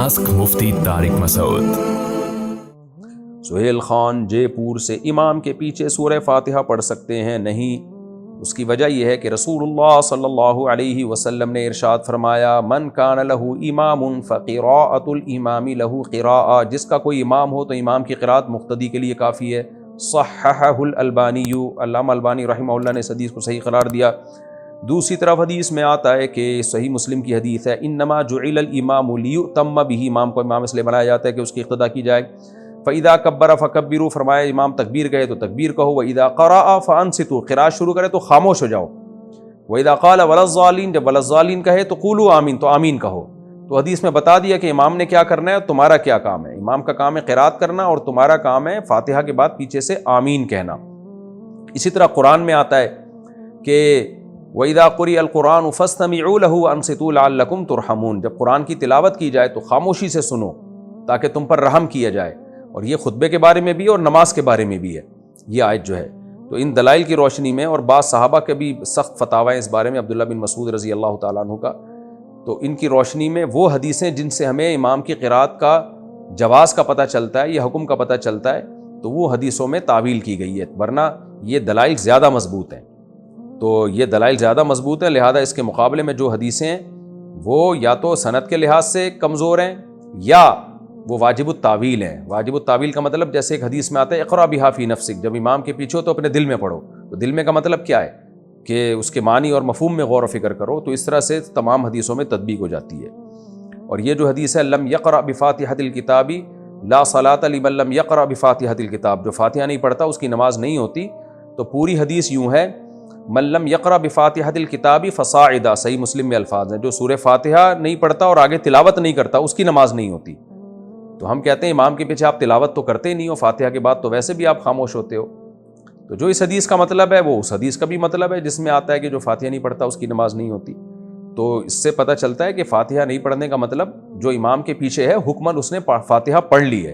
Ask मुफ्ती तारिक मसूद। सुहेल खान जय पुर से इमाम के पीछे सूरह फातिहा पढ़ सकते हैं? नहीं। उसकी वजह यह है कि रसूलुल्लाह सल्लल्लाहु अलैहि वसल्लम ने इरशाद फरमाया, मन कान लहू इमामुन फ़क़िराअतुल इमामी लहू क़िराअ, जिसका कोई इमाम हो तो इमाम की क़िराअत मुक़्तदी के लिए काफ़ी है। सह्हहुल अलबानी, अल्लामा अलबानी रहमहुल्लाह ने इस हदीस को सही करार दिया। दूसरी तरफ हदीस में आता है कि सही मुस्लिम की हदीस है, इन्नमा जुइलल इमामु लियुतम्म बिही, इमाम को इमाम इसलिए बनाया जाता है कि उसकी इक़्तिदा की जाए। फ़इदा कब्बर फ़कब्बिरू, फरमाया इमाम तकबीर कहे तो तकबीर कहो। वइदा क़राअ फ़अनसितू, क़िराअत शुरू करे तो खामोश हो जाओ। वइदा क़ाल वलज़्ज़ालीन, जब वलज़्ज़ालीन कहे तो क़ूलू आमीन, तो आमीन कहो। तो हदीस में बता दिया कि इमाम ने क्या करना है और तुम्हारा क्या काम है। इमाम का काम है क़िराअत करना और तुम्हारा काम है फ़ातिहा के बाद पीछे से आमीन कहना। इसी तरह कुरान में आता है कि वइदा क़ुरिअल क़ुरान फ़स्तमिऊ लहू वअनसितू लअल्लकुम तुरहमून, जब कुरान की तिलावत की जाए तो खामोशी से सुनो ताकि तुम पर रहम किया जाए। और ये खुतबे के बारे में भी और नमाज के बारे में भी है ये आयत जो है। तो इन दलाइल की रोशनी में और बाद सहाबा के भी सख्त फतावा इस बारे में, अब्दुल्लाह बिन मसूद रज़ी अल्लाह ताला अन्हु का, तो इनकी रोशनी में वो हदीसें जिनसे हमें इमाम की क़िराअत का जवाज़ का पता चलता है या हुक्म का पता चलता है, तो वो हदीसों में तावील की गई है, वरना ये दलाइल ज़्यादा मजबूत हैं। तो ये दलाइल ज़्यादा मजबूत हैं, लिहाजा इसके मुकाबले में जो हदीसें हैं वो या तो सनद के लिहाज से कमज़ोर हैं या वो वाजिबुत तावील हैं। वाजिबुत तावील का मतलब, जैसे एक हदीस में आता है इक़रा बिहा फ़ी नफ्सिक, जब इमाम के पीछे हो तो अपने दिल में पढ़ो। तो दिल में का मतलब क्या है कि उसके मानी और मफ़हूम में गौर व फ़िक्र करो। तो इस तरह से तमाम हदीसों में तदबीक हो जाती है। और ये जो हदीस है, लम यक़रा बिफ़ातिहतिल किताबी ला सलात लिमन लम यक़रा बिफ़ातिहतिल किताब, जो फ़ातिहा नहीं पढ़ता उसकी नमाज नहीं होती। तो पूरी हदीस यूँ है, मन लम यक़रा बिफ़ातिहतिल किताबी फ़साइदा, सही मुस्लिम में अल्फाज हैं, जो सूरह फ़ातिहा नहीं पढ़ता और आगे तिलावत नहीं करता उसकी नमाज नहीं होती। तो हम कहते हैं इमाम के पीछे आप तिलावत तो करते ही नहीं हो, फातिहा के बाद तो वैसे भी आप खामोश होते हो। तो जो इस हदीस का मतलब है वो उस हदीस का भी मतलब है जिसमें आता है कि जो फातिहा नहीं पढ़ता उसकी नमाज नहीं होती। तो इससे पता चलता है कि फातिहा नहीं पढ़ने का मतलब जो इमाम के पीछे है हुक्मन उसने फातिहा पढ़ ली है,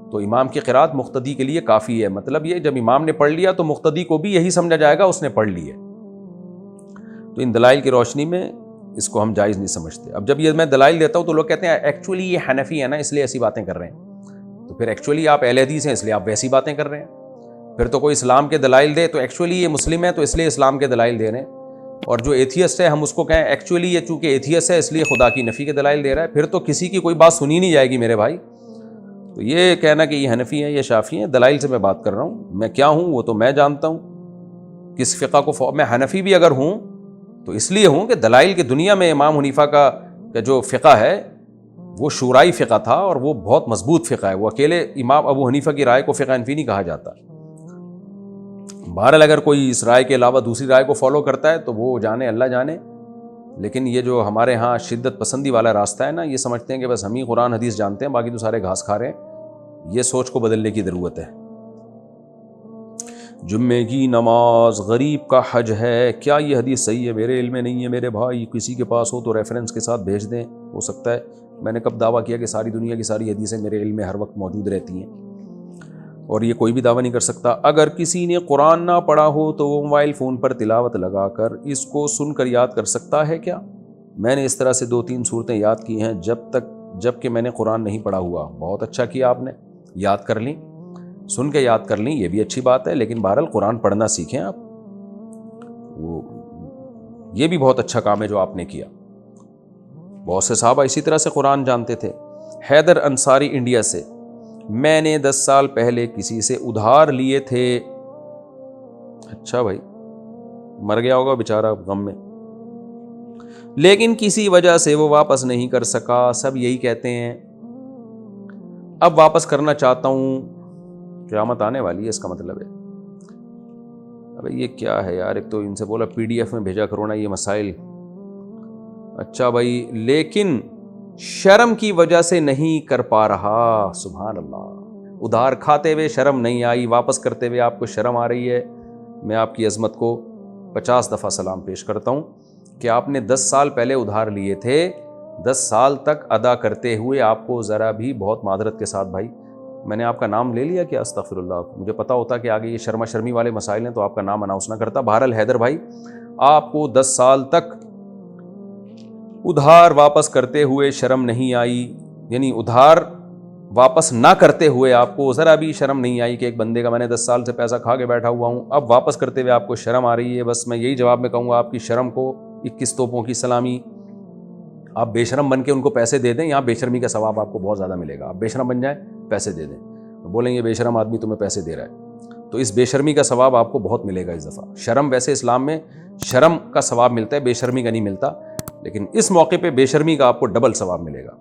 तो इमाम की क़िराअत मुक़्तदी के लिए काफ़ी है। मतलब ये जब इमाम ने पढ़ लिया तो मुक़्तदी को भी यही समझा जाएगा उसने पढ़ ली है। तो इन दलाइल की रोशनी में इसको हम जायज़ नहीं समझते। अब जब ये मैं दलाइल देता हूँ तो लोग कहते हैं एक्चुअली ये हनफी है ना इसलिए ऐसी बातें कर रहे हैं। तो फिर एक्चुअली आप अहले हदीस हैं इसलिए आप वैसी बातें कर रहे हैं। फिर तो कोई इस्लाम के दलाइल दे तो एक्चुअली ये मुस्लिम है तो इसलिए इस्लाम के दलाइल दे रहे हैं। और जो एथियस्ट है हम उसको कहें एक्चुअली ये चूँकि एथियस्ट है इसलिए खुदा की नफ़ी के दलाइल दे रहा है। फिर तो किसी की कोई बात सुनी नहीं जाएगी मेरे भाई। तो ये कहना कि ये हनफी हैं ये शाफ़ी हैं, दलाइल से मैं बात कर रहा हूँ। मैं क्या हूँ वो तो मैं जानता हूँ, किस फ़िक़ा को मैं हनफी भी अगर हूँ तो इसलिए हूँ कि दलाइल की दुनिया में इमाम हनीफ़ा का जो फ़िक़ा है वो शूराई फ़िक़ा था और वो बहुत मजबूत फ़िक़ा है। वो अकेले इमाम अबू हनीफ़ा की राय को फ़िक़ा हनफी नहीं कहा जाता। बहरहाल अगर कोई इस राय के अलावा दूसरी राय को फॉलो करता है तो वो जाने, अल्लाह जाने। लेकिन ये जो हमारे यहाँ शिद्दत पसंदी वाला रास्ता है ना, ये समझते हैं कि बस हम ही कुरान हदीस जानते हैं बाकी तो सारे घास खा रहे हैं, ये सोच को बदलने की ज़रूरत है। जुम्मे की नमाज गरीब का हज है, क्या ये हदीस सही है? मेरे इल्म में नहीं है मेरे भाई, किसी के पास हो तो रेफरेंस के साथ भेज दें। हो सकता है, मैंने कब दावा किया कि सारी दुनिया की सारी हदीसें मेरे इल्म में हर वक्त मौजूद रहती हैं, और ये कोई भी दावा नहीं कर सकता। अगर किसी ने कुरान ना पढ़ा हो तो वो मोबाइल फ़ोन पर तिलावत लगाकर इसको सुनकर याद कर सकता है क्या? मैंने इस तरह से 2-3 सूरतें याद की हैं जबकि मैंने कुरान नहीं पढ़ा हुआ। बहुत अच्छा किया आपने, याद कर ली, सुन के याद कर ली, ये भी अच्छी बात है। लेकिन बहरहाल कुरान पढ़ना सीखें आप, वो ये भी बहुत अच्छा काम है जो आपने किया। बहुत से साहबा इसी तरह से कुरान जानते थे। हैदर अंसारी इंडिया से, मैंने 10 साल पहले किसी से उधार लिए थे। अच्छा भाई, मर गया होगा बेचारा गम में, लेकिन किसी वजह से वो वापस नहीं कर सका। सब यही कहते हैं, अब वापस करना चाहता हूँ, क़यामत आने वाली है इसका मतलब है। अबे ये क्या है यार, एक तो इनसे बोला PDF में भेजा करो ना ये मसाइल। अच्छा भाई, लेकिन शर्म की वजह से नहीं कर पा रहा। सुभान अल्लाह, उधार खाते हुए शर्म नहीं आई, वापस करते हुए आपको शर्म आ रही है। मैं आपकी अज़मत को 50 दफ़ा सलाम पेश करता हूँ कि आपने 10 साल पहले उधार लिए थे, 10 साल तक अदा करते हुए आपको ज़रा भी, बहुत मादरत के साथ भाई, मैंने आपका नाम ले लिया कि अस्तग़फिरुल्लाह, मुझे पता होता कि आगे ये शर्मा शर्मी वाले मसाइल हैं तो आपका नाम अनाउंस ना करता। बहरहाल हैदर भाई, आपको 10 साल तक उधार वापस करते हुए शर्म नहीं आई, یعنی ادھار واپس نہ کرتے ہوئے آپ کو ذرا بھی شرم نہیں آئی کہ ایک بندے کا میں نے 10 سال سے پیسہ کھا کے بیٹھا ہوا ہوں، اب واپس کرتے ہوئے آپ کو شرم آ رہی ہے، بس میں یہی جواب میں کہوں گا آپ کی شرم کو 21 توپوں کی سلامی. آپ بے شرم بن کے ان کو پیسے دے دیں، یہاں بے شرمی کا ثواب آپ کو بہت زیادہ ملے گا. آپ بے شرم بن جائیں، پیسے دے دیں، بولیں یہ بے شرم آدمی تمہیں پیسے دے رہا ہے، تو اس بے شرمی کا ثواب آپ کو بہت ملے گا اس دفعہ. شرم ویسے اسلام میں شرم کا ثواب ملتا ہے، بے شرمی کا نہیں ملتا، لیکن اس موقع پہ بے شرمی کا آپ کو ڈبل ثواب ملے گا.